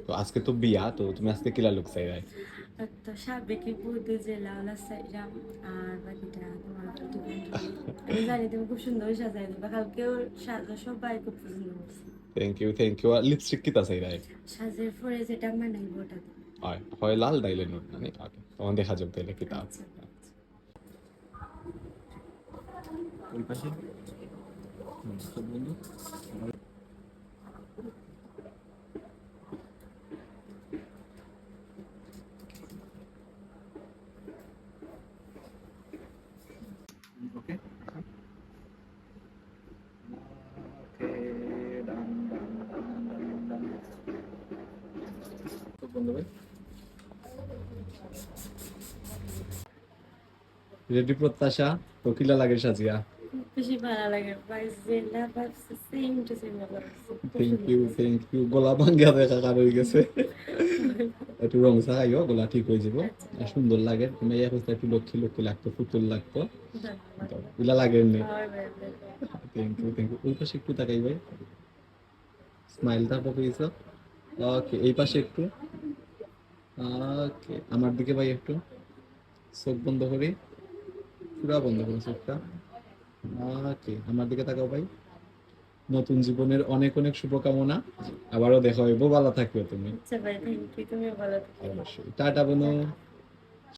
তো আজকে তো বিয়া, তো তুমি আজকে কিলা লুক চাই ভাই? তো সাবেকি বৌদি যে লাউলা চাইলাম, আর বাকিটা তোমার উপর ডিপেন্ড হবে। আমি জানি তুমি খুব সুন্দর সাজাই দিবা, কালকেও সাজা সবাই খুব পছন্দ করছে। Thank you. আর লিপস্টিক কিতা চাই ভাই? সাজের পরে যেটা মানাইব ওটা দিবা। হয় হয় লাল দাইলে নুন মানে ওকে, তখন দেখা যাবে তাইলে কিতা। আচ্ছা আচ্ছা। ওই পাশে সব বন্ধু। ওকে সব বন্ধু ভাই রেডি প্রত্যাশা, তো কিলা লাগে সাজিয়া? খুব বেশি ভালো লাগে, বাইস যেটা ভাবছে সেম টু সেম লাগছে, খুব সুন্দর লাগছে। Thank you. গলা ভাঙ্গা দেখা কার হয়ে গেছে। একটু রং চাগাইও, গলা ঠিক হয়ে যাব। আচ্ছা আর সুন্দর লাগে, তুমি এই হচ্ছে একটু লক্ষ্মী লক্ষ্মী লাগতো, পুতুল লাগতো। ধন্যবাদ। তো ইলা লাগে এমনি। আমার ভাই ভাই। Thank you. ওই পাশে একটু তাকাই ভাই, স্মাইলটা পকেছো। ওকে, এই পাশে একটু। ওকে, আমার দিকে ভাই একটু চোখ বন্ধ করি, পুরা বন্ধ করো চোখটা। ওকে, আমার দিকে তাকাও ভাই। নতুন জীবনের অনেক অনেক শুভকামনা। আবারও দেখা হইব, ভালো থাকবে তুমি। আচ্ছা ভাই, থ্যাংক ইউ, তুমিও ভালো থাকো। অবশ্যই, টাটা বোনো। টাটা।